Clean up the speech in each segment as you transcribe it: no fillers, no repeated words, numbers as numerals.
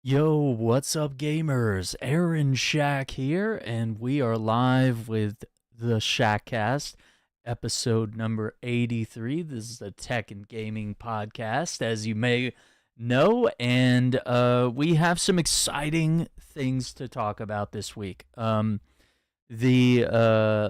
Yo, what's up, gamers? Aaron Shack here, and we are live with the Shackcast, episode number 83. This is a tech and gaming podcast, as you may know, and we have some exciting things to talk about this week. The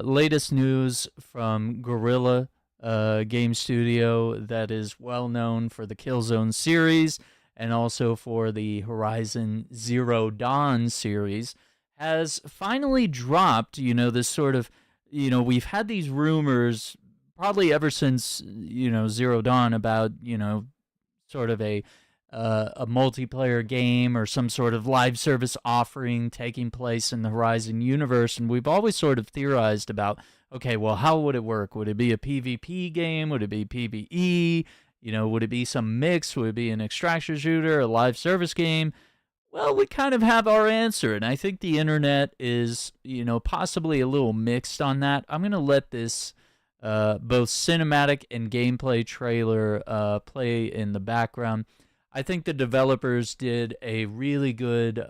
latest news from Guerrilla game studio that is well known for the Killzone series and also for the Horizon Zero Dawn series, has finally dropped, this sort of, we've had these rumors probably ever since, Zero Dawn about, sort of a multiplayer game or some sort of live service offering taking place in the Horizon universe. And we've always sort of theorized about, okay, well, how would it work? Would it be a PvP game? Would it be PvE? Would it be some mix? Would it be an extraction shooter, a live service game? Well, we kind of have our answer, and I think the internet is, possibly a little mixed on that. I'm going to let this both cinematic and gameplay trailer play in the background. I think the developers did a really good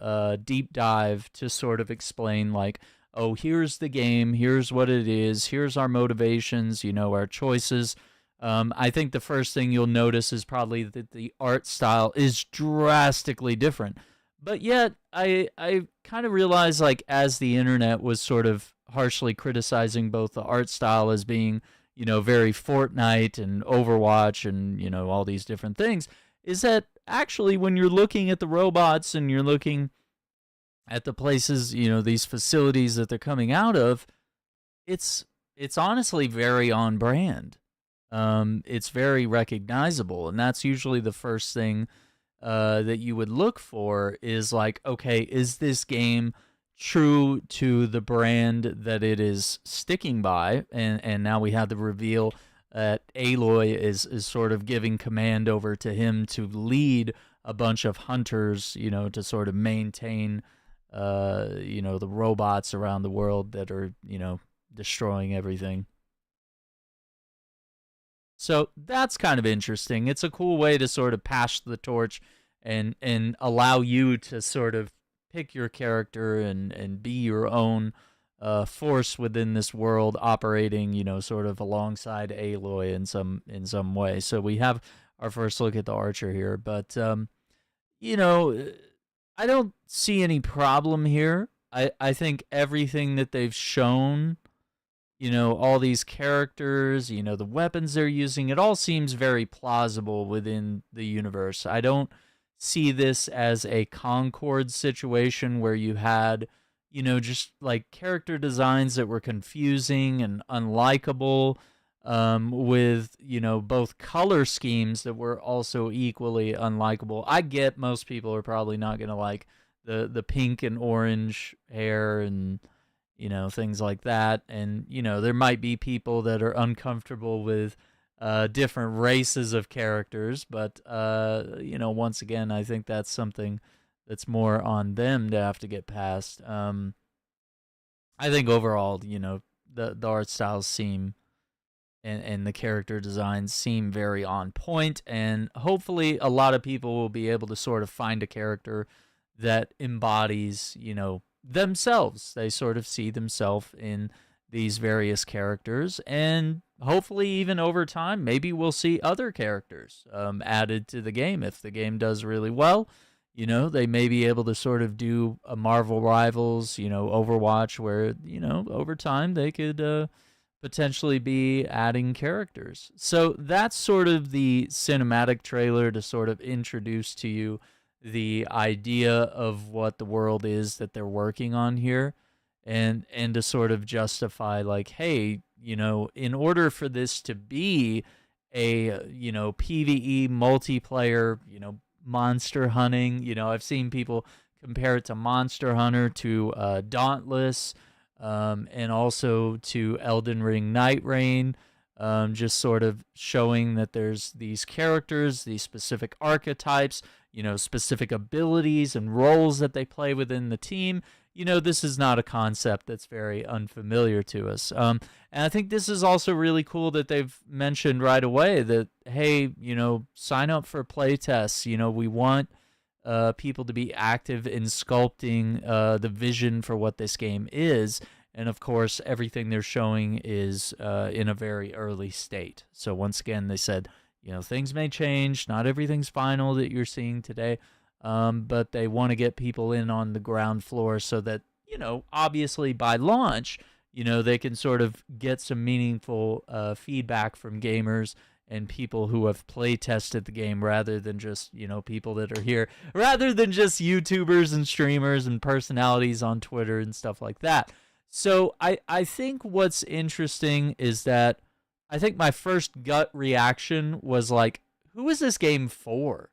deep dive to sort of explain, like, oh, here's the game, here's what it is, here's our motivations, our choices. I think the first thing you'll notice is probably that the art style is drastically different. But yet, I kind of realized, like, as the internet was sort of harshly criticizing both the art style as being, very Fortnite and Overwatch and, all these different things, is that actually when you're looking at the robots and you're looking at the places, these facilities that they're coming out of, it's honestly very on brand. It's very recognizable, and that's usually the first thing that you would look for is like, okay, is this game true to the brand that it is sticking by? And now we have the reveal that Aloy is sort of giving command over to him to lead a bunch of hunters, to sort of maintain, the robots around the world that are, destroying everything. So that's kind of interesting. It's a cool way to sort of pass the torch and allow you to sort of pick your character and be your own force within this world, operating, sort of alongside Aloy in some way. So we have our first look at the Archer here, but you know, I don't see any problem here. I think everything that they've shown, all these characters, the weapons they're using, it all seems very plausible within the universe. I don't see this as a Concord situation where you had, just like character designs that were confusing and unlikable, with, both color schemes that were also equally unlikable. I get most people are probably not going to like the pink and orange hair and things like that. And, there might be people that are uncomfortable with different races of characters, but, once again, I think that's something that's more on them to have to get past. I think overall, the art styles seem and the character designs seem very on point, and hopefully a lot of people will be able to sort of find a character that embodies, themselves. They sort of see themselves in these various characters, and hopefully even over time, maybe we'll see other characters added to the game. If the game does really well, they may be able to sort of do a Marvel Rivals, Overwatch, where, over time they could potentially be adding characters. So that's sort of the cinematic trailer to sort of introduce to you the idea of what the world is that they're working on here, and to sort of justify, like, hey, in order for this to be a, PvE multiplayer, monster hunting, I've seen people compare it to Monster Hunter, to Dauntless, and also to Elden Ring Night Rain, just sort of showing that there's these characters, these specific archetypes, specific abilities and roles that they play within the team. This is not a concept that's very unfamiliar to us. And I think this is also really cool that they've mentioned right away that, hey, sign up for play tests. We want people to be active in sculpting the vision for what this game is. And of course, everything they're showing is in a very early state. So once again, they said, things may change. Not everything's final that you're seeing today, but they want to get people in on the ground floor so that, obviously by launch, they can sort of get some meaningful feedback from gamers and people who have play tested the game rather than just, people that are here, rather than just YouTubers and streamers and personalities on Twitter and stuff like that. So I think what's interesting is that I think my first gut reaction was like, who is this game for?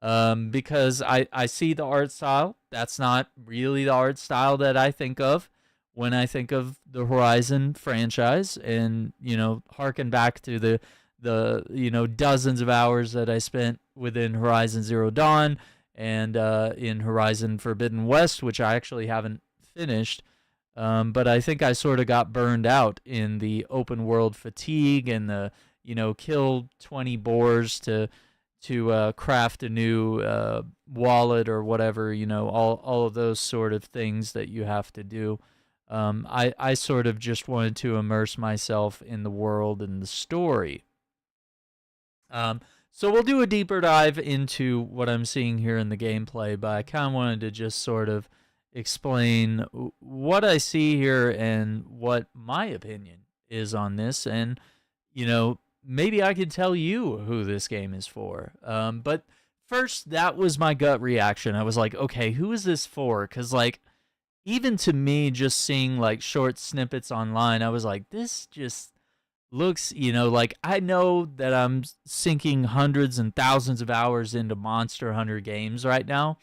Because I see the art style. That's not really the art style that I think of when I think of the Horizon franchise, and, harken back to the dozens of hours that I spent within Horizon Zero Dawn and in Horizon Forbidden West, which I actually haven't finished. But I think I sort of got burned out in the open world fatigue and the, kill 20 boars to craft a new wallet or whatever, all of those sort of things that you have to do. I sort of just wanted to immerse myself in the world and the story. So we'll do a deeper dive into what I'm seeing here in the gameplay, but I kind of wanted to just sort of explain what I see here and what my opinion is on this. And, maybe I could tell you who this game is for. But first, that was my gut reaction. I was like, okay, who is this for? Because, like, even to me, just seeing, like, short snippets online, I was like, this just looks, like, I know that I'm sinking hundreds and thousands of hours into Monster Hunter games right now.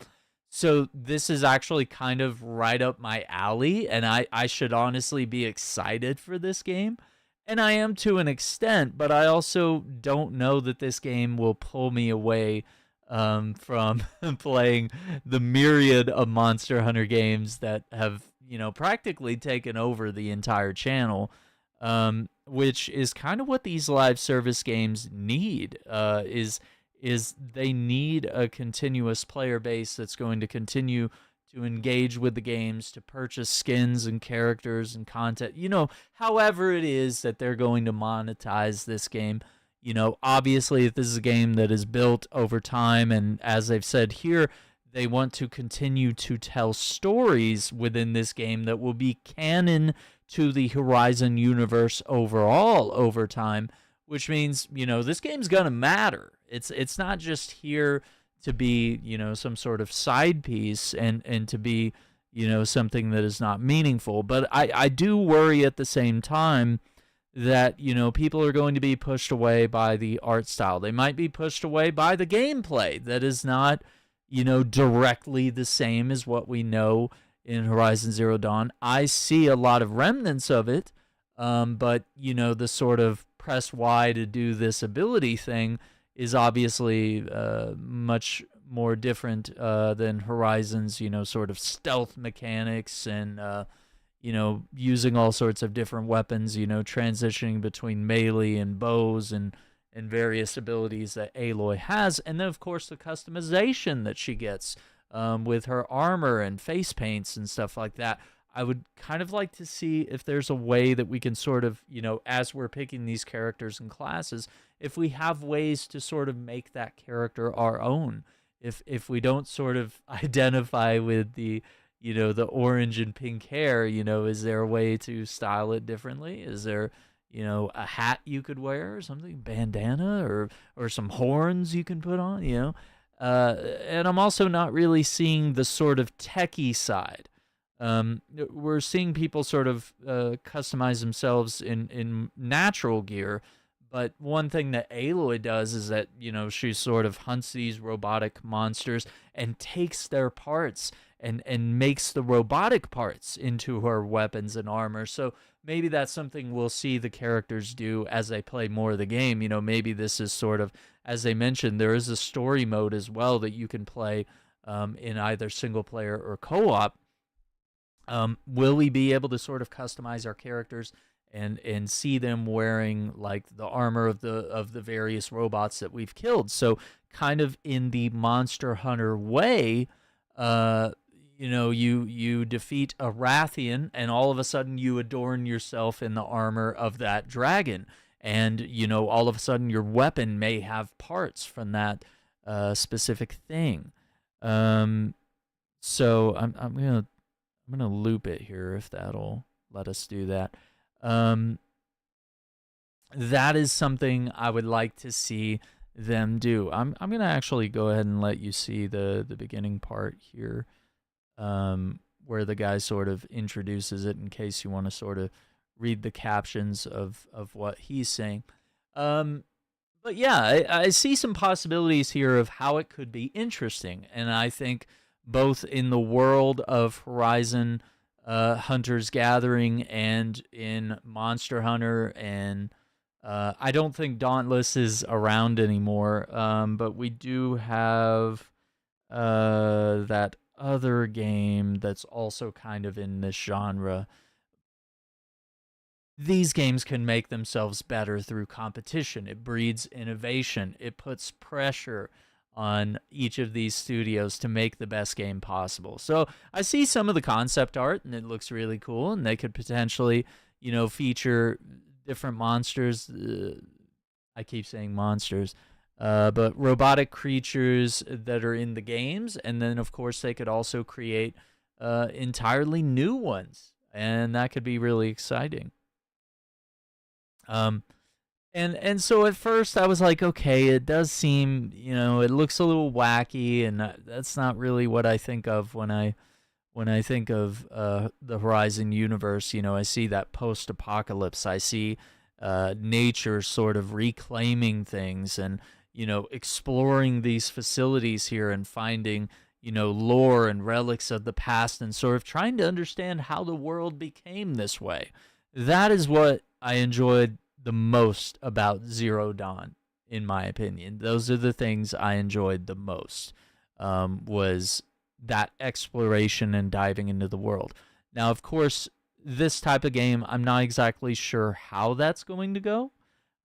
So this is actually kind of right up my alley, and I should honestly be excited for this game. And I am to an extent, but I also don't know that this game will pull me away from playing the myriad of Monster Hunter games that have, practically taken over the entire channel, which is kind of what these live service games need, is they need a continuous player base that's going to continue to engage with the games, to purchase skins and characters and content, however it is that they're going to monetize this game. Obviously, if this is a game that is built over time, and as they've said here, they want to continue to tell stories within this game that will be canon to the Horizon universe overall over time, which means, this game's gonna matter. It's not just here to be, some sort of side piece and to be, something that is not meaningful. But I do worry at the same time that, people are going to be pushed away by the art style. They might be pushed away by the gameplay that is not, directly the same as what we know in Horizon Zero Dawn. I see a lot of remnants of it, but, the sort of press Y to do this ability thing is obviously much more different than Horizon's, sort of stealth mechanics and, using all sorts of different weapons, transitioning between melee and bows and various abilities that Aloy has. And then, of course, the customization that she gets with her armor and face paints and stuff like that. I would kind of like to see if there's a way that we can sort of, as we're picking these characters and classes, if we have ways to sort of make that character our own. If we don't sort of identify with the, the orange and pink hair, is there a way to style it differently? Is there, a hat you could wear or something, bandana or some horns you can put on, and I'm also not really seeing the sort of techie side. We're seeing people sort of customize themselves in natural gear, but one thing that Aloy does is that, she sort of hunts these robotic monsters and takes their parts and makes the robotic parts into her weapons and armor. So maybe that's something we'll see the characters do as they play more of the game. Maybe this is sort of, as they mentioned, there is a story mode as well that you can play in either single player or co-op. Will we be able to sort of customize our characters and see them wearing like the armor of the various robots that we've killed. So kind of in the Monster Hunter way, uh, you defeat a Rathian, and all of a sudden you adorn yourself in the armor of that dragon, and all of a sudden your weapon may have parts from that specific thing. Um, so I'm gonna loop it here if that'll let us do that. Um, that is something I would like to see them do. I'm gonna actually go ahead and let you see the beginning part here, where the guy sort of introduces it in case you want to sort of read the captions of what he's saying. But yeah, I see some possibilities here of how it could be interesting, and I think both in the world of Horizon Hunter's Gathering and in Monster Hunter, and I don't think Dauntless is around anymore, but we do have that other game that's also kind of in this genre. These games can make themselves better through competition. It breeds innovation. It puts pressure on each of these studios to make the best game possible. So I see some of the concept art, and it looks really cool, and they could potentially, feature different monsters. I keep saying monsters, but robotic creatures that are in the games, and then of course they could also create entirely new ones, and that could be really exciting. Um, and so at first I was like, okay, it does seem, it looks a little wacky, and that's not really what I think of when I think of the Horizon universe. I see that post-apocalypse. I see nature sort of reclaiming things, and exploring these facilities here and finding lore and relics of the past, and sort of trying to understand how the world became this way. That is what I enjoyed the most about Zero Dawn, in my opinion. Those are the things I enjoyed the most, was that exploration and diving into the world. Now, of course, this type of game, I'm not exactly sure how that's going to go.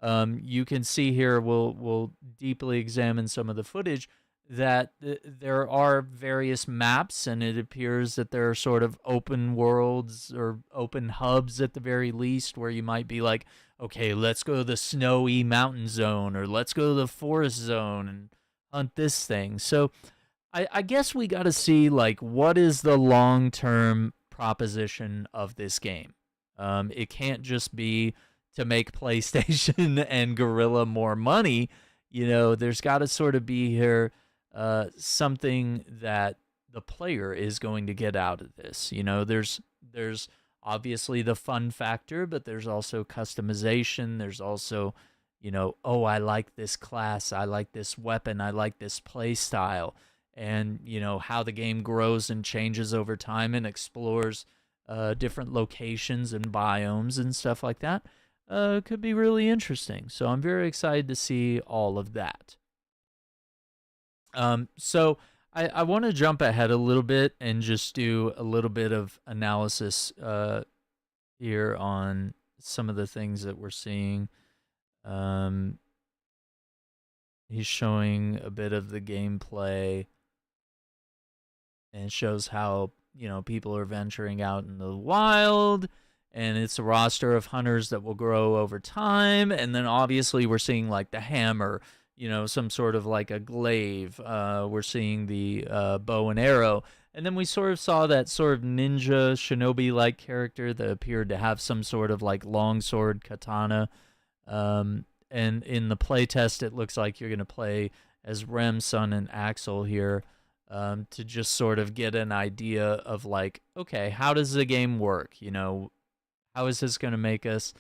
You can see here, we'll deeply examine some of the footage, that there are various maps, and it appears that there are sort of open worlds or open hubs at the very least, where you might be like, okay, let's go to the snowy mountain zone, or let's go to the forest zone and hunt this thing. So I guess we got to see, like, what is the long-term proposition of this game. It can't just be to make PlayStation and Guerrilla more money. There's got to sort of be here something that the player is going to get out of this. There's obviously the fun factor, but there's also customization. There's also, oh, I like this class, I like this weapon, I like this play style, and how the game grows and changes over time and explores different locations and biomes and stuff like that. Could be really interesting. So I'm very excited to see all of that. So I want to jump ahead a little bit and just do a little bit of analysis here on some of the things that we're seeing. He's showing a bit of the gameplay, and it shows how people are venturing out in the wild, and it's a roster of hunters that will grow over time. And then obviously we're seeing like the hammer, some sort of like a glaive. We're seeing the bow and arrow. And then we sort of saw that sort of ninja shinobi-like character that appeared to have some sort of like longsword katana. And in the playtest, it looks like you're going to play as Rem, Sun, and Axel here, to just sort of get an idea of like, okay, how does the game work? How is this going to make us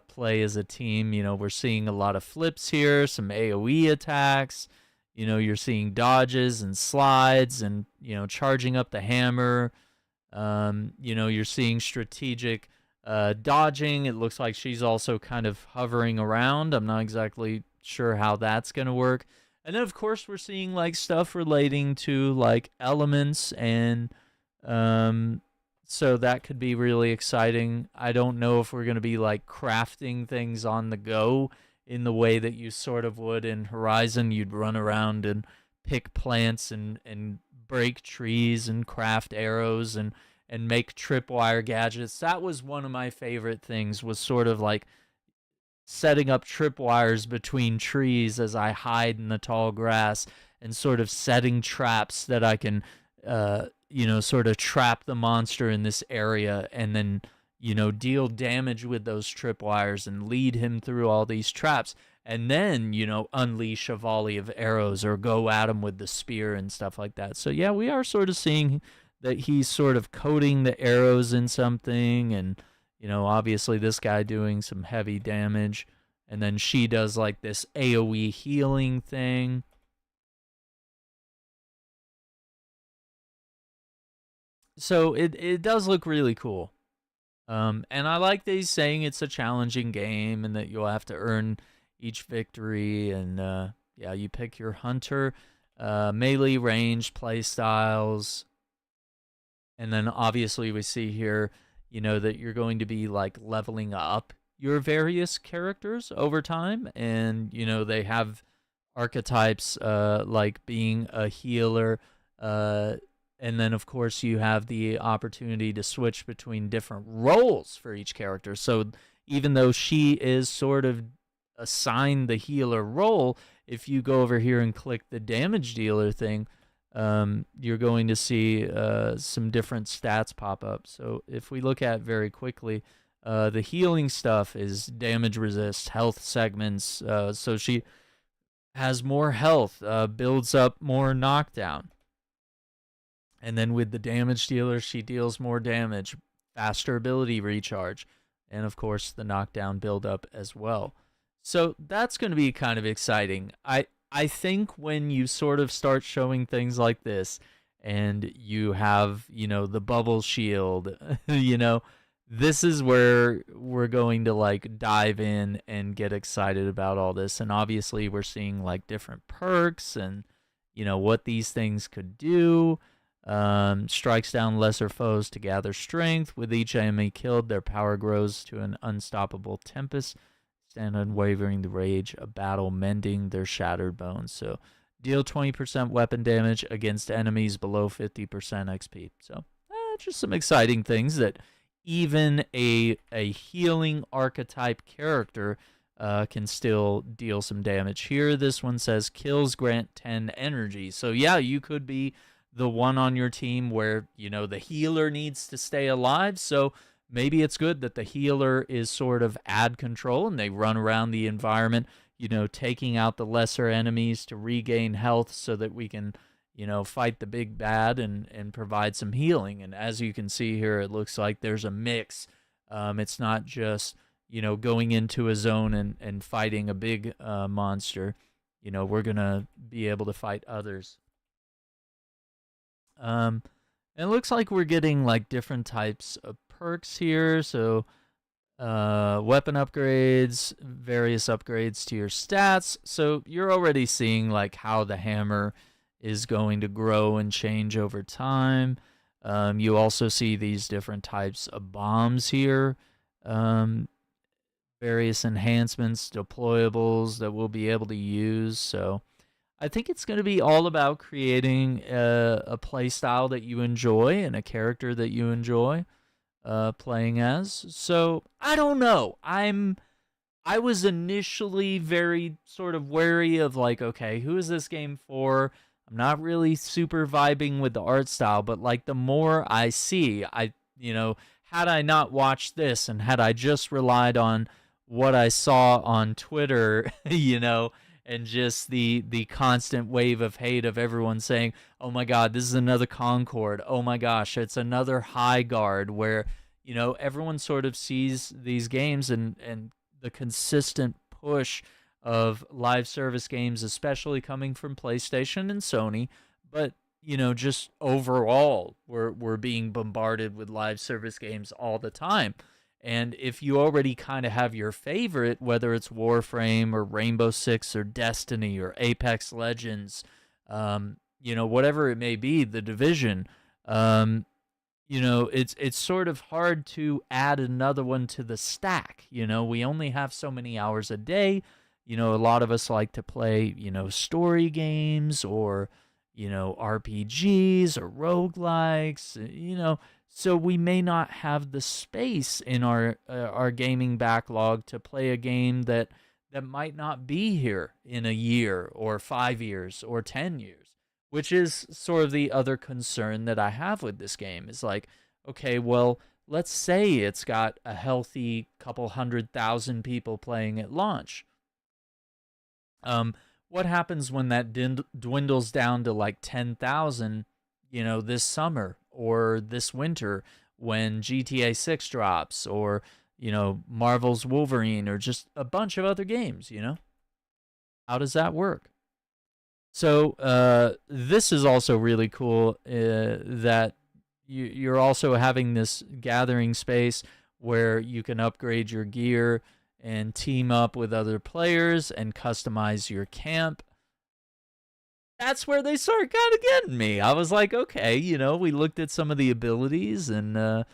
play as a team? We're seeing a lot of flips here, some AoE attacks. You're seeing dodges and slides, and charging up the hammer. You're seeing strategic dodging. It looks like she's also kind of hovering around. I'm not exactly sure how that's going to work. And then, of course, we're seeing like stuff relating to like elements and So that could be really exciting. I don't know if we're going to be like crafting things on the go in the way that you sort of would in Horizon. You'd run around and pick plants and break trees and craft arrows and make tripwire gadgets. That was one of my favorite things, was sort of like setting up tripwires between trees as I hide in the tall grass, and sort of setting traps that I can, sort of trap the monster in this area, and then, deal damage with those tripwires and lead him through all these traps. And then, unleash a volley of arrows or go at him with the spear and stuff like that. So, yeah, we are sort of seeing that he's sort of coating the arrows in something, and obviously this guy doing some heavy damage. And then she does like this AoE healing thing. So it does look really cool. And I like that he's saying it's a challenging game and that you'll have to earn each victory. And yeah, you pick your hunter, melee, range, play styles. And then obviously we see here, that you're going to be like leveling up your various characters over time. And, they have archetypes like being a healer. And then, of course, you have the opportunity to switch between different roles for each character. So even though she is sort of assigned the healer role, if you go over here and click the damage dealer thing, you're going to see some different stats pop up. So if we look at very quickly, the healing stuff is damage resist, health segments. So she has more health, builds up more knockdown. And then with the damage dealer, she deals more damage, faster ability recharge, and of course the knockdown build up as well. So that's going to be kind of exciting. I think when you sort of start showing things like this, and you have, the bubble shield, this is where we're going to like dive in and get excited about all this. And obviously we're seeing like different perks and, what these things could do. Strikes down lesser foes to gather strength. With each enemy killed, their power grows to an unstoppable tempest. Stand unwavering the rage, a battle mending their shattered bones. So deal 20% weapon damage against enemies below 50% XP. So just some exciting things that even a healing archetype character can still deal some damage. Here, this one says kills grant 10 energy. So yeah, you could be the one on your team where, the healer needs to stay alive. So maybe it's good that the healer is sort of ad control and they run around the environment, taking out the lesser enemies to regain health so that we can, fight the big bad and provide some healing. And as you can see here, it looks like there's a mix. It's not just, going into a zone and fighting a big monster. We're going to be able to fight others. And it looks like we're getting like different types of perks here. So weapon upgrades, various upgrades to your stats. So you're already seeing like how the hammer is going to grow and change over time. You also see these different types of bombs here. Various enhancements, deployables that we'll be able to use. So I think it's going to be all about creating a play style that you enjoy and a character that you enjoy playing as. So I don't know. I was initially very sort of wary of like, okay, who is this game for? I'm not really super vibing with the art style, but like the more I see, had I not watched this and had I just relied on what I saw on Twitter, and just the constant wave of hate of everyone saying, oh my god, this is another Concord, oh my gosh, it's another High Guard, where everyone sort of sees these games and the consistent push of live service games, especially coming from PlayStation and Sony, but just overall we're being bombarded with live service games all the time. And if you already kind of have your favorite, whether it's Warframe or Rainbow Six or Destiny or Apex Legends, whatever it may be, The Division, it's sort of hard to add another one to the stack. We only have so many hours a day. A lot of us like to play, story games or, RPGs or roguelikes, so we may not have the space in our gaming backlog to play a game that might not be here in a year or 5 years or 10 years, which is sort of the other concern that I have with this game is like, okay, well, let's say it's got a healthy couple 100,000 people playing at launch. What happens when that dwindles down to like 10,000, this summer or this winter when GTA 6 drops or, Marvel's Wolverine or just a bunch of other games, How does that work? So this is also really cool that you're also having this gathering space where you can upgrade your gear and team up with other players and customize your camp. That's where they start kind of getting me. I was like, okay, we looked at some of the abilities and,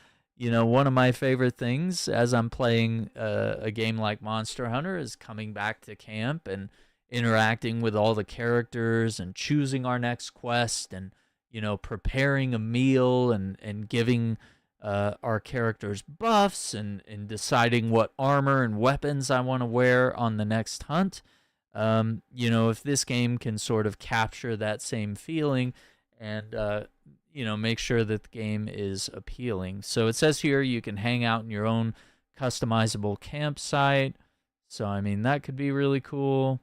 one of my favorite things as I'm playing a game like Monster Hunter is coming back to camp and interacting with all the characters and choosing our next quest and, preparing a meal and giving our characters buffs and deciding what armor and weapons I want to wear on the next hunt. If this game can sort of capture that same feeling and, make sure that the game is appealing. So it says here you can hang out in your own customizable campsite. So, I mean, that could be really cool.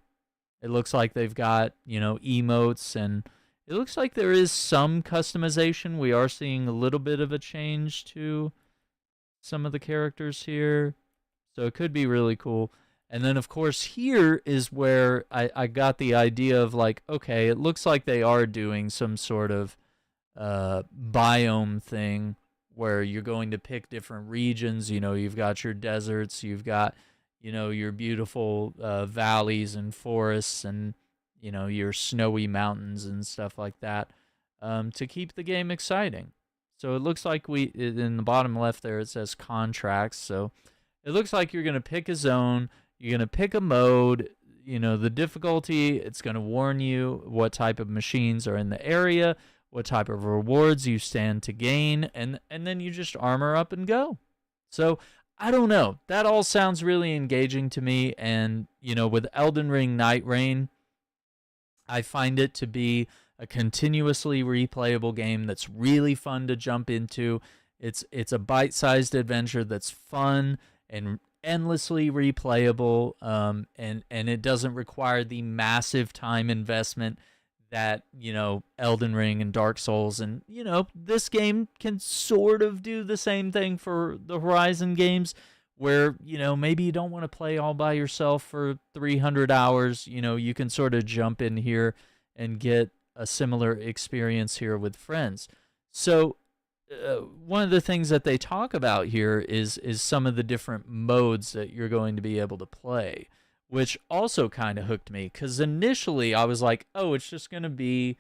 It looks like they've got, emotes, and it looks like there is some customization. We are seeing a little bit of a change to some of the characters here. So it could be really cool. And then, of course, here is where I got the idea of like, okay, it looks like they are doing some sort of biome thing where you're going to pick different regions. You've got your deserts, you've got, your beautiful valleys and forests and, your snowy mountains and stuff like that to keep the game exciting. So it looks like in the bottom left there, it says contracts. So it looks like you're going to pick a zone. You're going to pick a mode, the difficulty. It's going to warn you what type of machines are in the area, what type of rewards you stand to gain, and then you just armor up and go. So I don't know. That all sounds really engaging to me. And, with Elden Ring Night Rain, I find it to be a continuously replayable game that's really fun to jump into. It's a bite-sized adventure that's fun and endlessly replayable, and it doesn't require the massive time investment that, Elden Ring and Dark Souls and, this game can sort of do the same thing for the Horizon games where, maybe you don't want to play all by yourself for 300 hours. You can sort of jump in here and get a similar experience here with friends. So one of the things that they talk about here is some of the different modes that you're going to be able to play, which also kind of hooked me because initially I was like, oh, it's just going to be,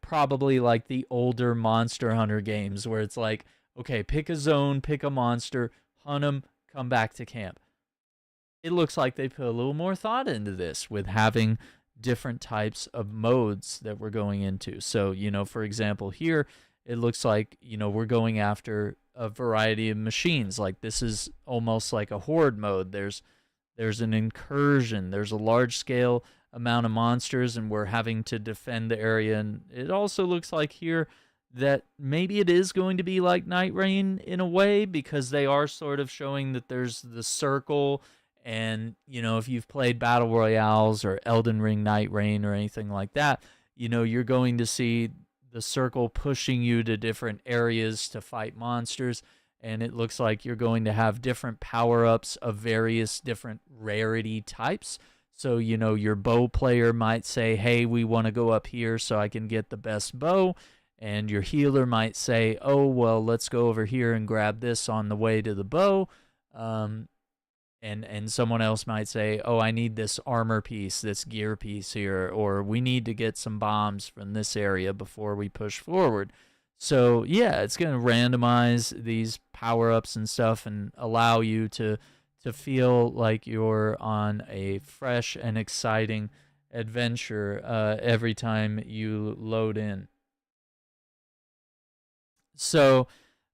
probably like the older Monster Hunter games where it's like, okay, pick a zone, pick a monster, hunt them, come back to camp. It looks like they put a little more thought into this with having different types of modes that we're going into. So, for example, here, it looks like, we're going after a variety of machines. Like this is almost like a horde mode. There's an incursion. There's a large scale amount of monsters and we're having to defend the area. And it also looks like here that maybe it is going to be like Night Rain in a way because they are sort of showing that there's the circle. And, if you've played Battle Royales or Elden Ring Night Rain or anything like that, you're going to see the circle pushing you to different areas to fight monsters. And it looks like you're going to have different power-ups of various different rarity types. So, your bow player might say, hey, we want to go up here so I can get the best bow. And your healer might say, oh, well, let's go over here and grab this on the way to the bow. And someone else might say, oh, I need this armor piece, this gear piece here, or we need to get some bombs from this area before we push forward. So yeah, it's going to randomize these power ups and stuff and allow you to feel like you're on a fresh and exciting adventure every time you load in. So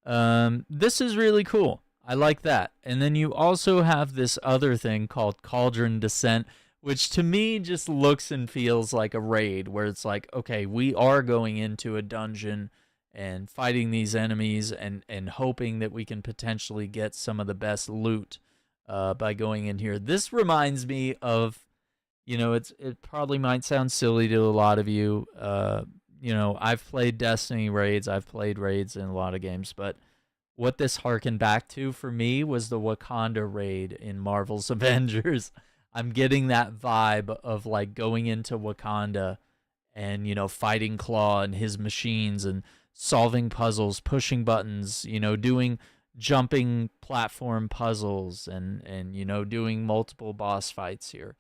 this is really cool. I like that. And then you also have this other thing called Cauldron Descent, which to me just looks and feels like a raid where it's like, okay, we are going into a dungeon and fighting these enemies and hoping that we can potentially get some of the best loot by going in here. This reminds me of, it probably might sound silly to a lot of you. I've played Destiny raids, I've played raids in a lot of games, but what this harkened back to for me was the Wakanda raid in Marvel's Avengers. I'm getting that vibe of like going into Wakanda and, fighting Claw and his machines and solving puzzles, pushing buttons, doing jumping platform puzzles and doing multiple boss fights here.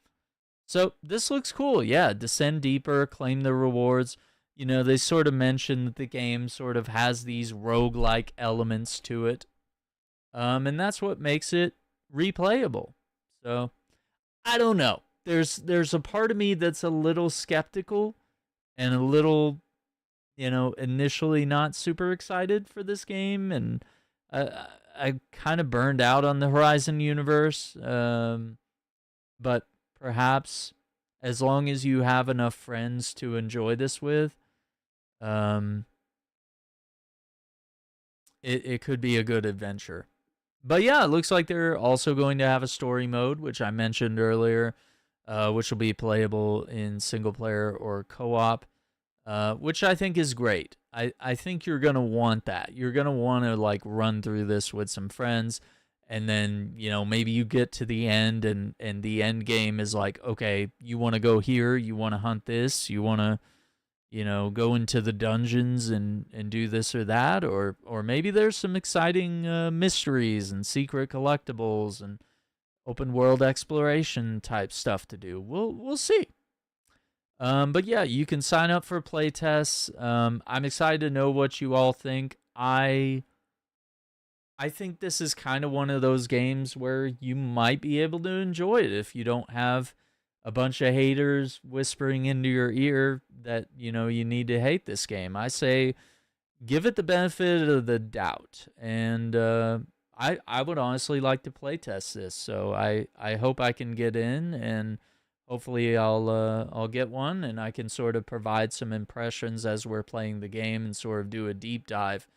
So this looks cool. Yeah, descend deeper, claim the rewards. They sort of mentioned that the game sort of has these roguelike elements to it. And that's what makes it replayable. So, I don't know. There's a part of me that's a little skeptical and a little, initially not super excited for this game, and I kind of burned out on the Horizon universe. But perhaps as long as you have enough friends to enjoy this with, it could be a good adventure. But yeah, it looks like they're also going to have a story mode, which I mentioned earlier, which will be playable in single player or co-op, which I think is great. I think you're going to want that. You're going to want to like run through this with some friends, and then, maybe you get to the end and the end game is like, okay, you want to go here, you want to hunt this, you want to, go into the dungeons and do this or that, or maybe there's some exciting mysteries and secret collectibles and open world exploration type stuff to do. We'll see. But yeah, you can sign up for playtests. I'm excited to know what you all think. I think this is kind of one of those games where you might be able to enjoy it if you don't have a bunch of haters whispering into your ear that, you need to hate this game. I say give it the benefit of the doubt. And I would honestly like to play test this. So I hope I can get in, and hopefully I'll get one and I can sort of provide some impressions as we're playing the game and sort of do a deep dive.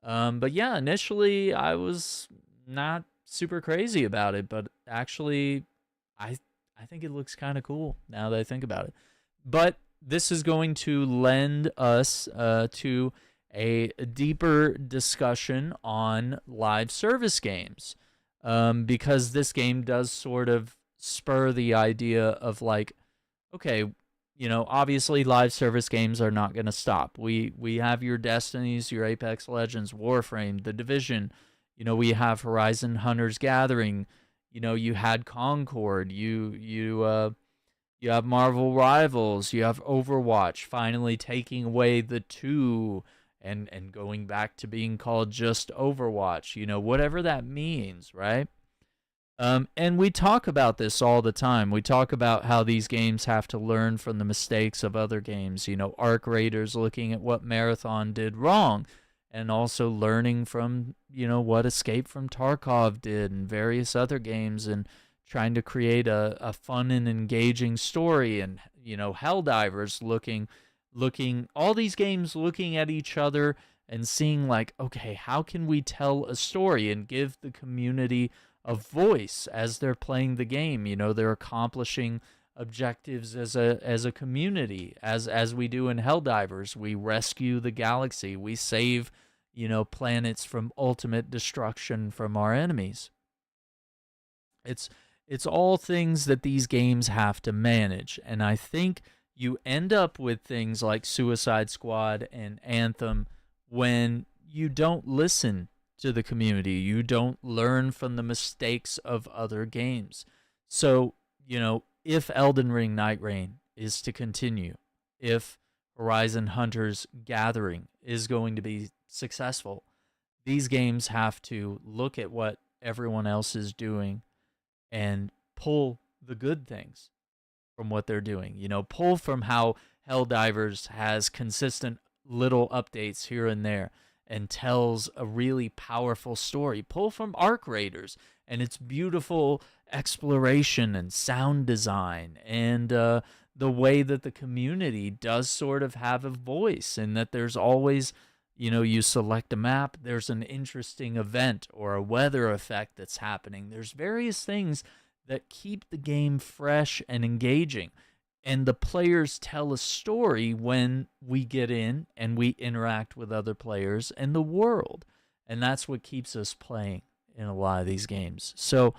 But yeah, initially I was not super crazy about it, but actually I think it looks kind of cool now that I think about it. But this is going to lend us to a deeper discussion on live service games, because this game does sort of spur the idea of like, okay, obviously live service games are not going to stop. We have your Destinies, your Apex Legends, Warframe, The Division. We have Horizon Hunters Gathering. You had Concord. You have Marvel Rivals. You have Overwatch finally taking away the 2 and going back to being called just Overwatch. Whatever that means, right? And we talk about this all the time. We talk about how these games have to learn from the mistakes of other games. Arc Raiders looking at what Marathon did wrong, and also learning from, what Escape from Tarkov did and various other games, and trying to create a fun and engaging story. And, Helldivers looking, all these games looking at each other and seeing like, okay, how can we tell a story and give the community a voice as they're playing the game? They're accomplishing objectives as a community, as we do in Helldivers. We rescue the galaxy. We save, planets from ultimate destruction from our enemies. It's all things that these games have to manage, and I think you end up with things like Suicide Squad and Anthem when you don't listen to the community. You don't learn from the mistakes of other games. So, if Elden Ring Night Reign is to continue, if Horizon Hunters Gathering is going to be successful, these games have to look at what everyone else is doing and pull the good things from what they're doing. You know, pull from how Helldivers has consistent little updates here and there and tells a really powerful story. Pull from Arc Raiders and its beautiful exploration and sound design and the way that the community does sort of have a voice, and that there's always, you know, you select a map, there's an interesting event or a weather effect that's happening. There's various things that keep the game fresh and engaging. And the players tell a story when we get in and we interact with other players and the world. And that's what keeps us playing in a lot of these games. So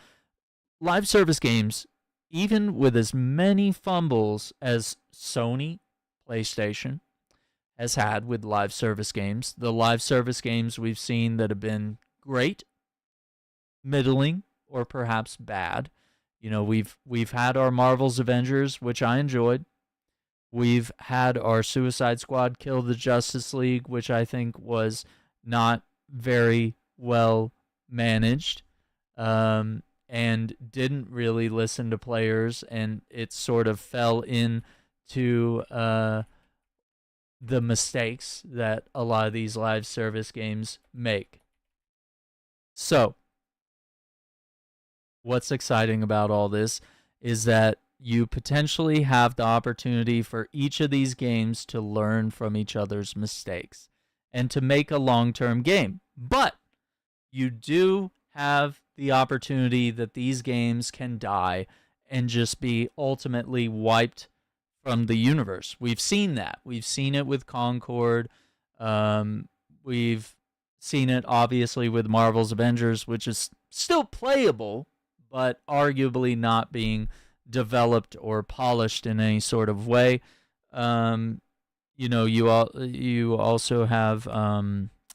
live service games, even with as many fumbles as Sony, PlayStation, has had with live service games, the live service games we've seen that have been great, middling, or perhaps bad. You know, we've had our Marvel's Avengers, which I enjoyed. We've had our Suicide Squad Kill the Justice League, which I think was not very well managed, and didn't really listen to players, and it sort of fell into the mistakes that a lot of these live service games make. So, what's exciting about all this is that you potentially have the opportunity for each of these games to learn from each other's mistakes and to make a long-term game. But you do have the opportunity that these games can die and just be ultimately wiped from the universe. We've seen that. We've seen it with Concord. We've seen it, obviously, with Marvel's Avengers, which is still playable, but arguably not being developed or polished in any sort of way. You know, you also have,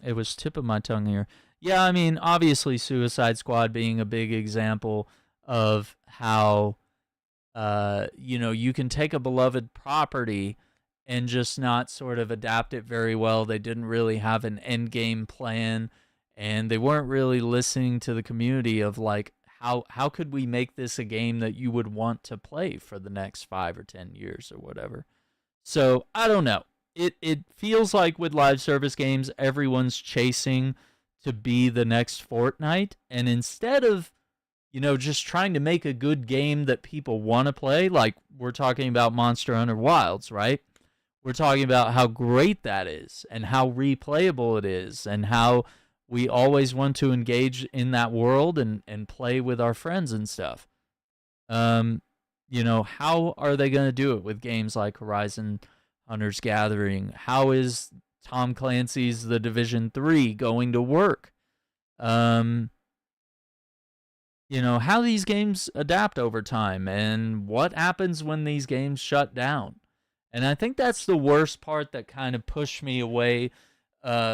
it was tip of my tongue here. Yeah, I mean, obviously Suicide Squad being a big example of how, you know, you can take a beloved property and just not sort of adapt it very well. They didn't really have an end game plan, and they weren't really listening to the community of like, how could we make this a game that you would want to play for the next 5 or 10 years or whatever. So I don't know. It feels like with live service games, everyone's chasing to be the next Fortnite, and instead of, you know, just trying to make a good game that people want to play, like we're talking about Monster Hunter Wilds, right? We're talking about how great that is and how replayable it is and how we always want to engage in that world and play with our friends and stuff. You know, how are they going to do it with games like Horizon Hunters Gathering? How is Tom Clancy's The Division 3 going to work? You know, how these games adapt over time and what happens when these games shut down. And I think that's the worst part that kind of pushed me away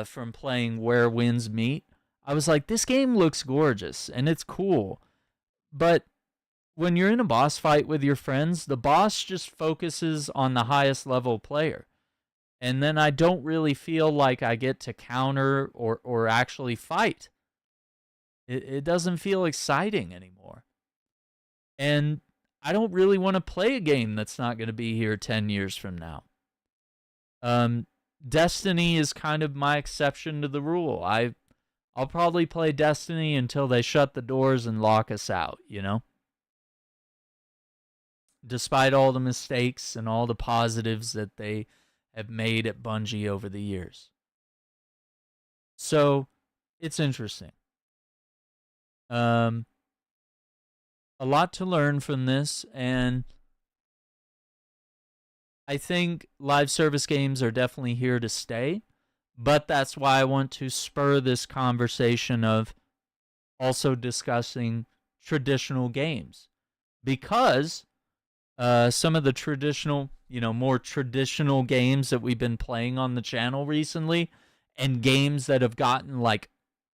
from playing Where Winds Meet. I was like, this game looks gorgeous and it's cool, but when you're in a boss fight with your friends, the boss just focuses on the highest level player. And then I don't really feel like I get to counter or actually fight. It doesn't feel exciting anymore. And I don't really want to play a game that's not going to be here 10 years from now. Destiny is kind of my exception to the rule. I'll probably play Destiny until they shut the doors and lock us out, you know? Despite all the mistakes and all the positives that they have made at Bungie over the years. So, it's interesting. A lot to learn from this, and I think live service games are definitely here to stay, but that's why I want to spur this conversation of also discussing traditional games, because some of the traditional, you know, more traditional games that we've been playing on the channel recently, and games that have gotten like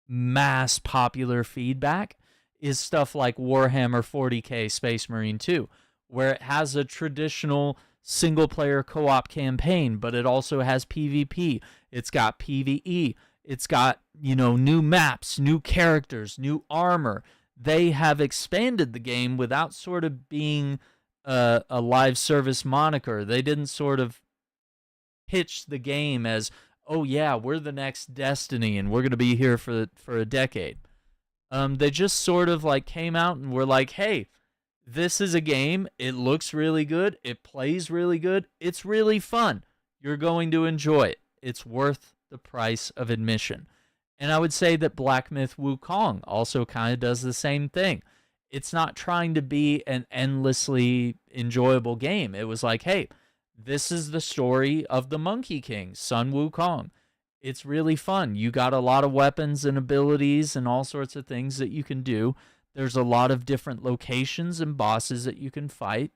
mass popular feedback, is stuff like Warhammer 40K Space Marine 2, where it has a traditional single player co-op campaign, but it also has PvP. It's got PvE. It's got, new maps, new characters, new armor. They have expanded the game without sort of being a live service moniker. They didn't sort of pitch the game as, oh yeah, we're the next Destiny and we're going to be here for a decade. They just sort of like came out and were like, hey, this is a game. It looks really good. It plays really good. It's really fun. You're going to enjoy it. It's worth the price of admission. And I would say that Black Myth Wukong also kind of does the same thing. It's not trying to be an endlessly enjoyable game. It was like, hey, this is the story of the Monkey King, Sun Wukong. It's really fun. You got a lot of weapons and abilities and all sorts of things that you can do. There's a lot of different locations and bosses that you can fight.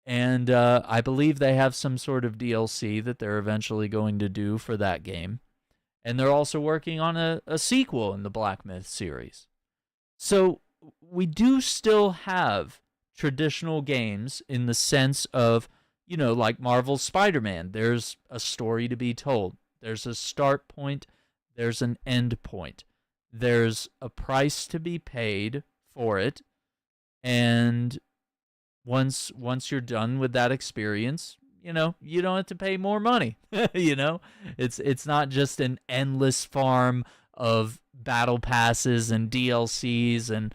And I believe they have some sort of DLC that they're eventually going to do for that game. And they're also working on a sequel in the Black Myth series. So we do still have traditional games in the sense of, like Marvel's Spider-Man. There's a story to be told. There's a start point. There's an end point. There's a price to be paid for it. And once you're done with that experience, you don't have to pay more money. It's not just an endless farm of battle passes and DLCs and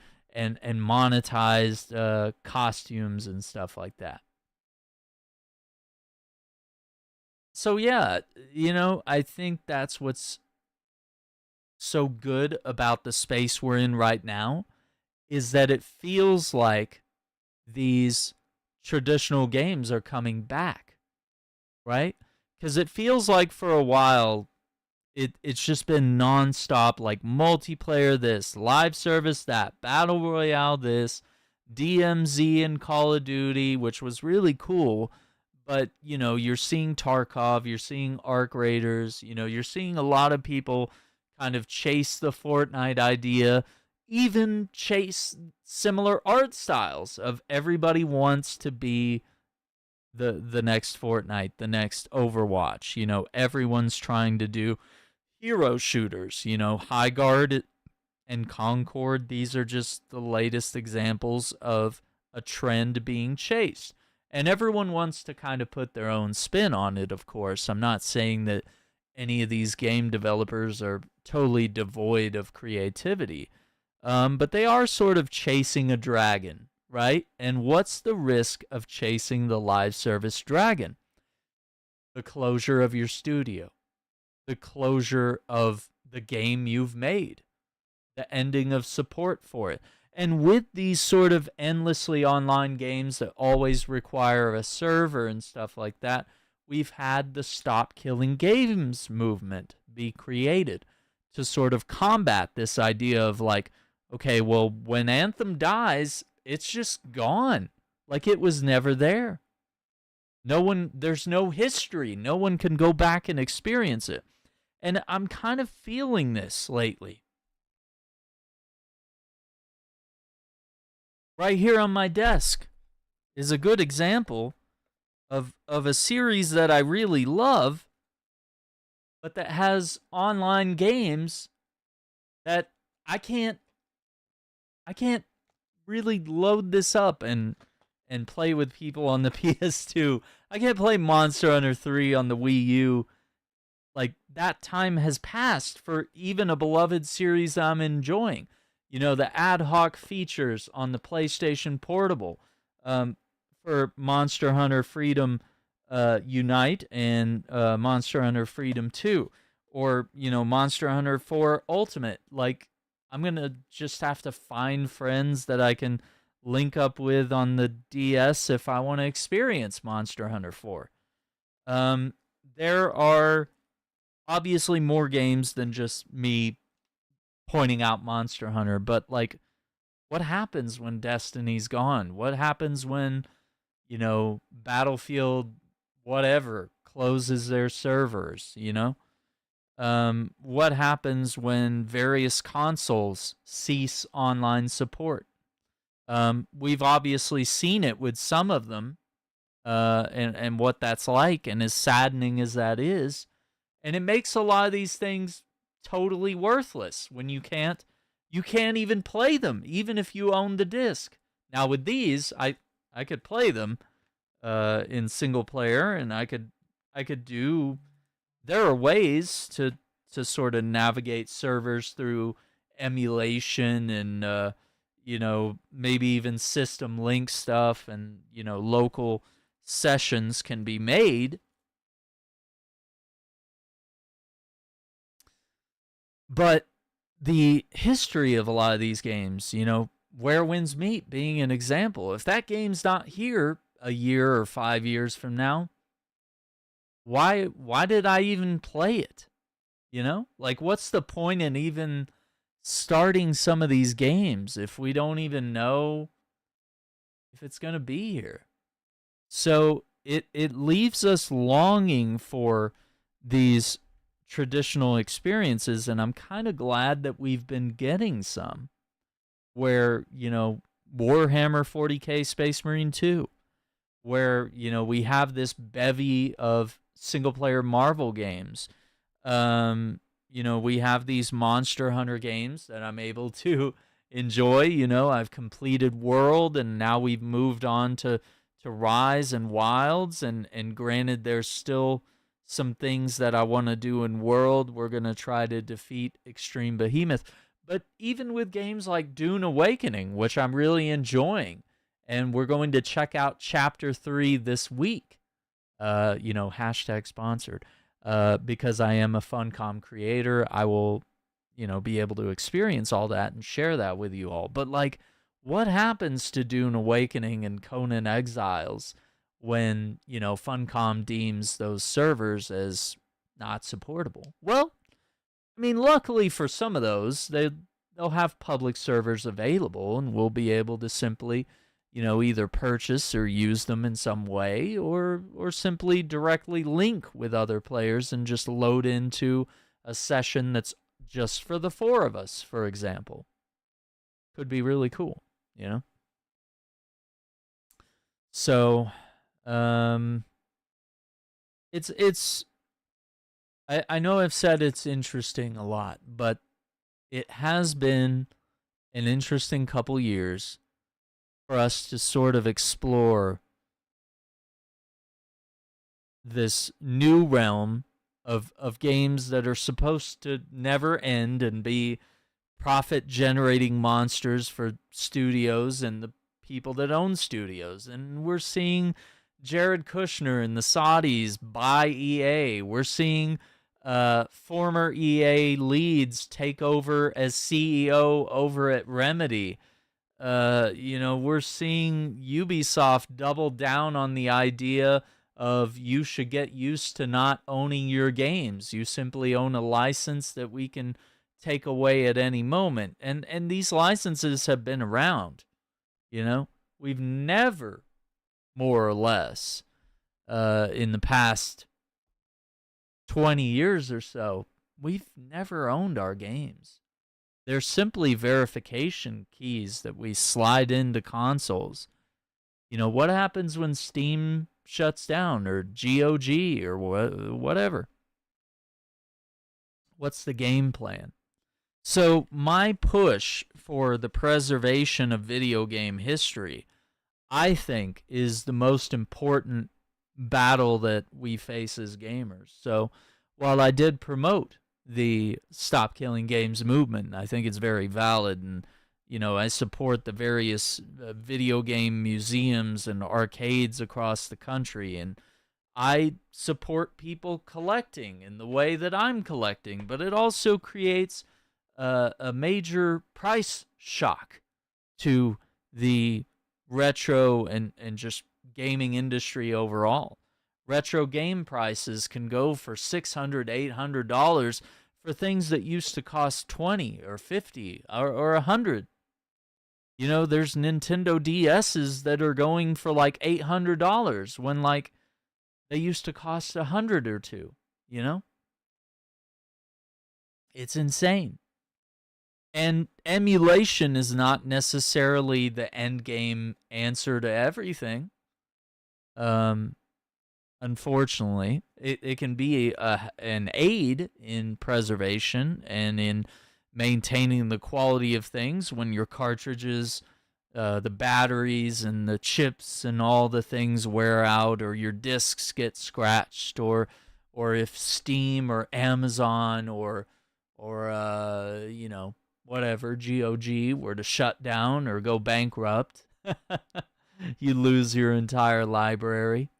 monetized costumes and stuff like that. So yeah, I think that's what's so good about the space we're in right now, is that it feels like these traditional games are coming back, right? Because it feels like for a while, it's just been nonstop, like multiplayer this, live service that, battle royale this, DMZ and Call of Duty, which was really cool. But, you're seeing Tarkov, you're seeing Arc Raiders, you're seeing a lot of people kind of chase the Fortnite idea, even chase similar art styles of everybody wants to be the next Fortnite, the next Overwatch. Everyone's trying to do hero shooters, High Guard and Concord. These are just the latest examples of a trend being chased. And everyone wants to kind of put their own spin on it, of course. I'm not saying that any of these game developers are totally devoid of creativity. But they are sort of chasing a dragon, right? And what's the risk of chasing the live service dragon? The closure of your studio. The closure of the game you've made. The ending of support for it. And with these sort of endlessly online games that always require a server and stuff like that, we've had the Stop Killing Games movement be created to sort of combat this idea of like, okay, well, when Anthem dies, it's just gone. Like it was never there. There's no history. No one can go back and experience it. And I'm kind of feeling this lately. Right here on my desk is a good example of a series that I really love, but that has online games that I can't really load this up and play with people on the PS2. I can't play Monster Hunter 3 on the Wii U. Like, that time has passed for even a beloved series I'm enjoying. The ad hoc features on the PlayStation Portable for Monster Hunter Freedom Unite and Monster Hunter Freedom 2. Or, Monster Hunter 4 Ultimate. Like, I'm going to just have to find friends that I can link up with on the DS if I want to experience Monster Hunter 4. There are obviously more games than just me pointing out Monster Hunter, but like, what happens when Destiny's gone? What happens when, Battlefield whatever closes their servers, What happens when various consoles cease online support? We've obviously seen it with some of them. and what that's like, and as saddening as that is, and it makes a lot of these things totally worthless when you can't even play them, even if you own the disc. Now with these, I could play them in single player, and I could do. There are ways to sort of navigate servers through emulation and maybe even system link stuff, and local sessions can be made. But the history of a lot of these games, Where Winds Meet being an example, if that game's not here a year or 5 years from now, why did I even play it? Like, what's the point in even starting some of these games if we don't even know if it's going to be here? So it leaves us longing for these traditional experiences, and I'm kind of glad that we've been getting some where, Warhammer 40K Space Marine 2, where, we have this bevy of single player Marvel games. We have these Monster Hunter games that I'm able to enjoy. I've completed World, and now we've moved on to Rise and Wilds, and granted, there's still some things that I want to do in World. We're going to try to defeat Extreme Behemoth. But even with games like Dune Awakening, which I'm really enjoying, and we're going to check out Chapter 3 this week, hashtag sponsored, because I am a Funcom creator. I will, be able to experience all that and share that with you all. But, like, what happens to Dune Awakening and Conan Exiles when, Funcom deems those servers as not supportable? Well, I mean, luckily for some of those, they'll have public servers available, and we'll be able to simply, either purchase or use them in some way, or simply directly link with other players and just load into a session that's just for the four of us, for example. Could be really cool, So, it's I know I've said it's interesting a lot, but it has been an interesting couple years for us to sort of explore this new realm of games that are supposed to never end and be profit generating monsters for studios and the people that own studios. And we're seeing Jared Kushner and the Saudis buy EA. We're seeing former EA leads take over as CEO over at Remedy. We're seeing Ubisoft double down on the idea of you should get used to not owning your games. You simply own a license that we can take away at any moment. And these licenses have been around. We've never, more or less, in the past 20 years or so, we've never owned our games. They're simply verification keys that we slide into consoles. What happens when Steam shuts down, or GOG, or whatever? What's the game plan? So my push for the preservation of video game history, I think, is the most important battle that we face as gamers. So while I did promote the Stop Killing Games movement, I think it's very valid, and I support the various video game museums and arcades across the country, and I support people collecting in the way that I'm collecting, but it also creates a major price shock to the retro and just gaming industry overall. Retro game prices can go for $600, $800 for things that used to cost $20 or $50 or $100. There's Nintendo DSs that are going for like $800 when like they used to cost $100 or $2. It's insane. And emulation is not necessarily the end game answer to everything. Um, Unfortunately, it can be an aid in preservation and in maintaining the quality of things when your cartridges, the batteries and the chips and all the things wear out, or your discs get scratched, or if Steam or Amazon or whatever GOG were to shut down or go bankrupt, you lose your entire library.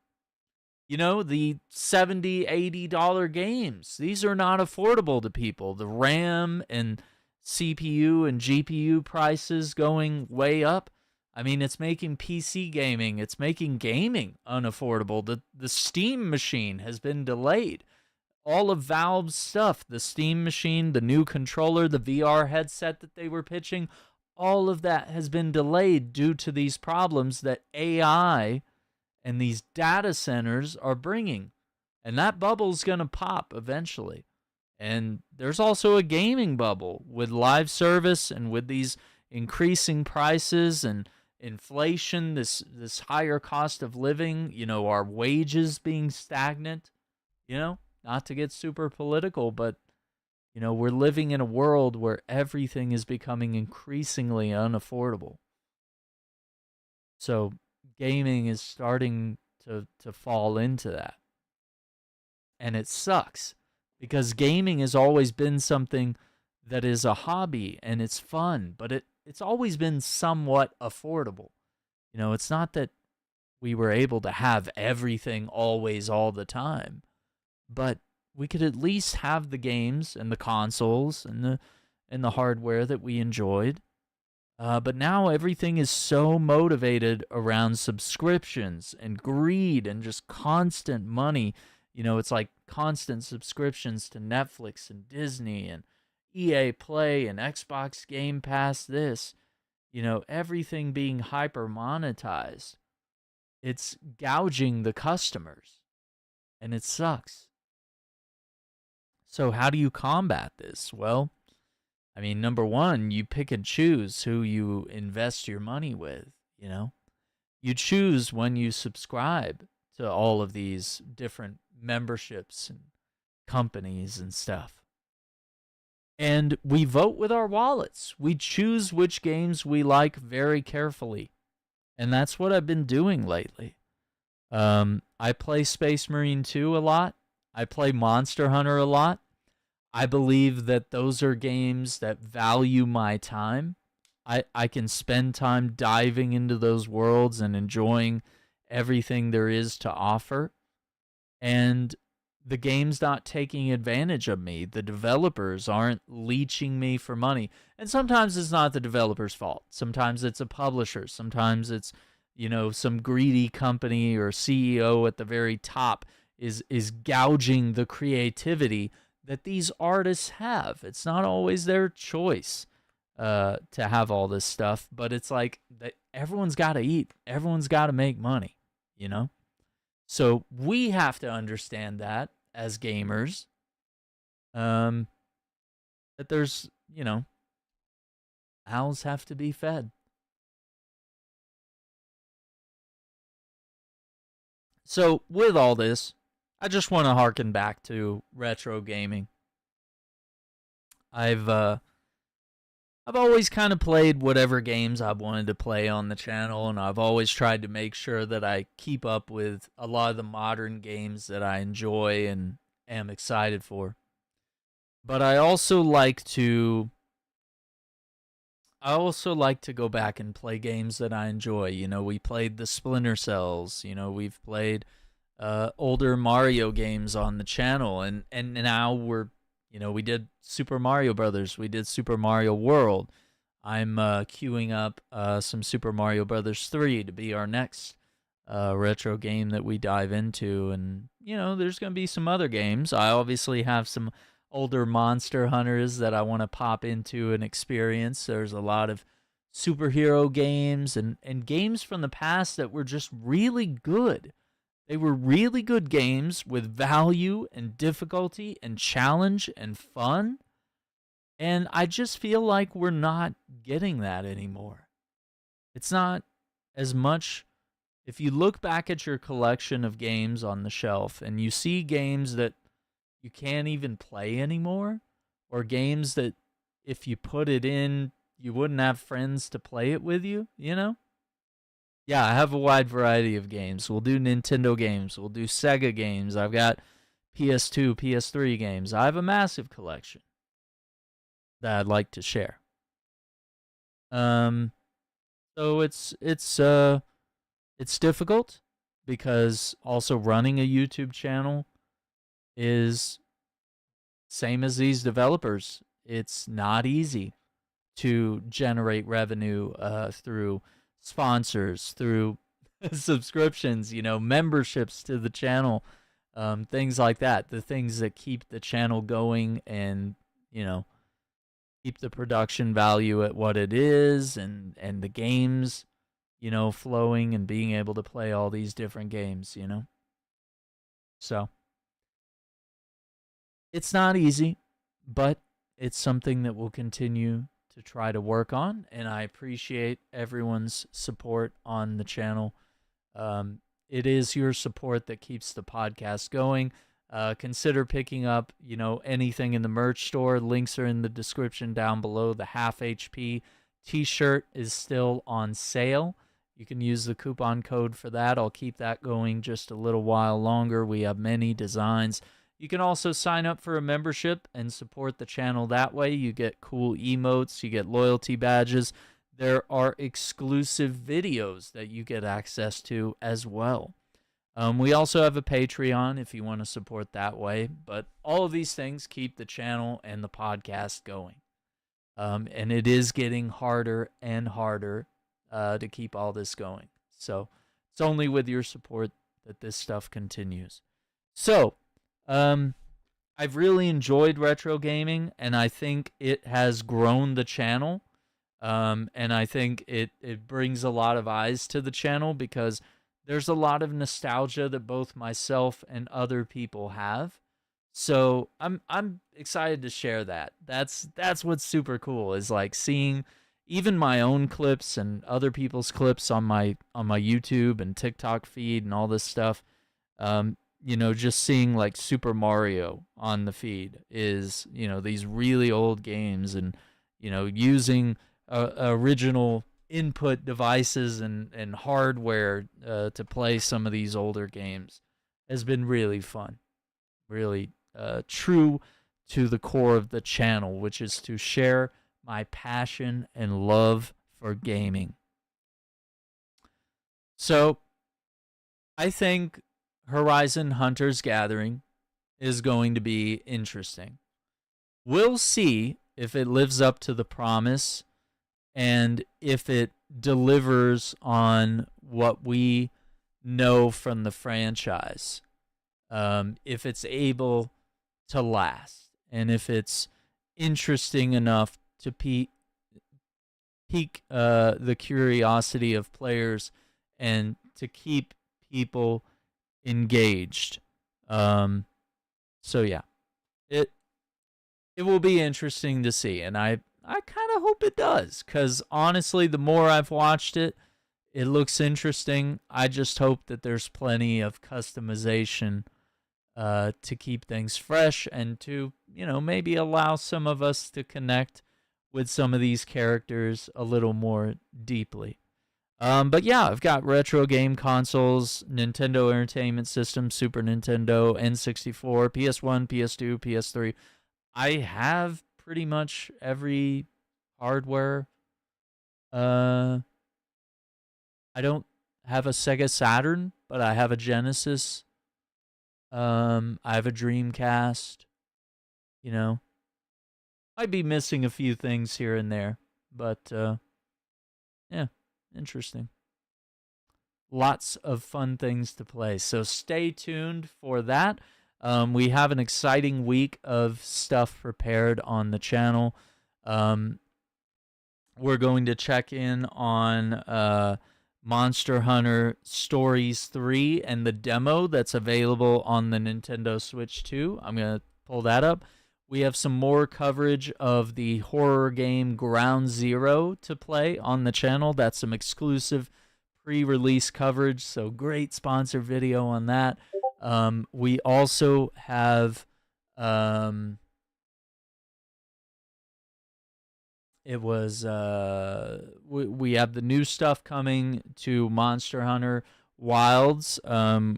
The $70, $80 games, these are not affordable to people. The RAM and CPU and GPU prices going way up. I mean, it's making PC gaming, it's making gaming unaffordable. The Steam machine has been delayed. All of Valve's stuff, the Steam machine, the new controller, the VR headset that they were pitching, all of that has been delayed due to these problems that AI and these data centers are bringing. And that bubble's going to pop eventually. And there's also a gaming bubble with live service and with these increasing prices and inflation, this higher cost of living, our wages being stagnant, not to get super political, but we're living in a world where everything is becoming increasingly unaffordable. So gaming is starting to fall into that. And it sucks because gaming has always been something that is a hobby and it's fun, but it's always been somewhat affordable. It's not that we were able to have everything always all the time, but we could at least have the games and the consoles and the hardware that we enjoyed. But now everything is so motivated around subscriptions and greed and just constant money. It's like constant subscriptions to Netflix and Disney and EA Play and Xbox Game Pass, everything being hyper monetized. It's gouging the customers, and it sucks. So how do you combat this? Well, I mean, number one, you pick and choose who you invest your money with, You choose when you subscribe to all of these different memberships and companies and stuff. And we vote with our wallets. We choose which games we like very carefully. And that's what I've been doing lately. I play Space Marine 2 a lot. I play Monster Hunter a lot. I believe that those are games that value my time. I can spend time diving into those worlds and enjoying everything there is to offer. And the game's not taking advantage of me. The developers aren't leeching me for money. And sometimes it's not the developer's fault. Sometimes it's a publisher. Sometimes it's, some greedy company or CEO at the very top is gouging the creativity that these artists have. It's not always their choice to have all this stuff, but it's like that everyone's got to eat. Everyone's got to make money, So we have to understand that as gamers, that there's, owls have to be fed. So with all this, I just want to harken back to retro gaming. I've always kind of played whatever games I wanted to play on the channel, and I've always tried to make sure that I keep up with a lot of the modern games that I enjoy and am excited for. But I also like to go back and play games that I enjoy. We played the Splinter Cells. We've played older Mario games on the channel, and now we did Super Mario Brothers. We did Super Mario World. I'm queuing up some Super Mario Brothers 3 to be our next retro game that we dive into. And, there's going to be some other games. I obviously have some older Monster Hunters that I want to pop into and experience. There's a lot of superhero games and games from the past that were just really good. They were really good games with value and difficulty and challenge and fun. And I just feel like we're not getting that anymore. It's not as much if you look back at your collection of games on the shelf and you see games that you can't even play anymore, or games that if you put it in, you wouldn't have friends to play it with you, you know? Yeah, I have a wide variety of games. We'll do Nintendo games, we'll do Sega games. I've got PS2, PS3 games. I have a massive collection that I'd like to share. So it's difficult because also running a YouTube channel is same as these developers. It's not easy to generate revenue through sponsors, through subscriptions, memberships to the channel, things like that. The things that keep the channel going and, keep the production value at what it is, and the games, flowing and being able to play all these different games, So it's not easy, but it's something that we'll continue to try to work on, and I appreciate everyone's support on the channel. It is your support that keeps the podcast going. Consider picking up, anything in the merch store. Links are in the description down below. The Half HP t-shirt is still on sale. You can use the coupon code for that. I'll keep that going just a little while longer. We have many designs. You can also sign up for a membership and support the channel that way. You get cool emotes, you get loyalty badges. There are exclusive videos that you get access to as well. We also have a Patreon if you want to support that way. But all of these things keep the channel and the podcast going. And it is getting harder and harder to keep all this going. So it's only with your support that this stuff continues. So, I've really enjoyed retro gaming, and I think it has grown the channel. And I think it brings a lot of eyes to the channel because there's a lot of nostalgia that both myself and other people have. So I'm excited to share that. That's what's super cool, is like seeing even my own clips and other people's clips on my YouTube and TikTok feed and all this stuff. Just seeing like Super Mario on the feed is, these really old games, and, using original input devices and hardware to play some of these older games has been really fun. Really true to the core of the channel, which is to share my passion and love for gaming. So I think Horizon Hunter's Gathering is going to be interesting. We'll see if it lives up to the promise and if it delivers on what we know from the franchise. If it's able to last, and if it's interesting enough to pique the curiosity of players and to keep people engaged. So yeah, it will be interesting to see, and I kind of hope it does, because honestly, the more I've watched it, it looks interesting. I just hope that there's plenty of customization to keep things fresh, and to, maybe allow some of us to connect with some of these characters a little more deeply. But yeah, I've got retro game consoles, Nintendo Entertainment System, Super Nintendo, N64, PS1, PS2, PS3. I have pretty much every hardware. I don't have a Sega Saturn, but I have a Genesis. I have a Dreamcast. Might be missing a few things here and there, but yeah, interesting. Lots of fun things to play. So stay tuned for that. We have an exciting week of stuff prepared on the channel. We're going to check in on Monster Hunter Stories 3 and the demo that's available on the Nintendo Switch 2. I'm going to pull that up. We have some more coverage of the horror game Ground Zero to play on the channel. That's some exclusive pre-release coverage, so great sponsor video on that. We also have we have the new stuff coming to Monster Hunter Wilds.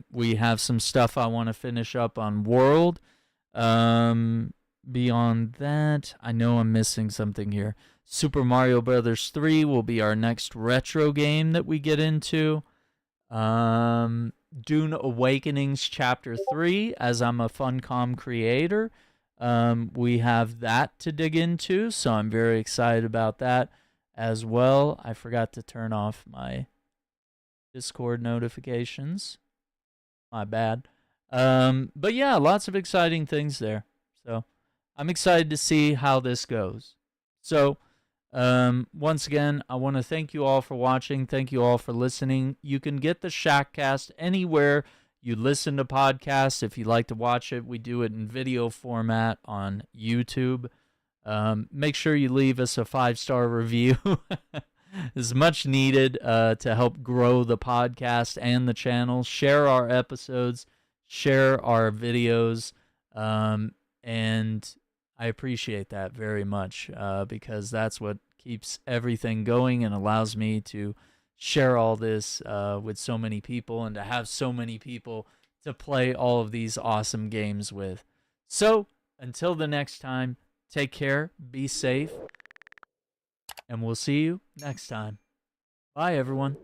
We have some stuff I want to finish up on World. Beyond that, I know I'm missing something here. Super Mario Brothers 3 will be our next retro game that we get into. Dune Awakenings Chapter 3, as I'm a Funcom creator. We have that to dig into, so I'm very excited about that as well. I forgot to turn off my Discord notifications. My bad. But yeah, lots of exciting things there. So I'm excited to see how this goes. So once again, I want to thank you all for watching. Thank you all for listening. You can get the Shackcast anywhere you listen to podcasts. If you like to watch it, we do it in video format on YouTube. Make sure you leave us a 5-star review. It's much needed to help grow the podcast and the channel. Share our episodes, share our videos, and I appreciate that very much because that's what keeps everything going and allows me to share all this with so many people and to have so many people to play all of these awesome games with. So, until the next time, take care, be safe, and we'll see you next time. Bye, everyone.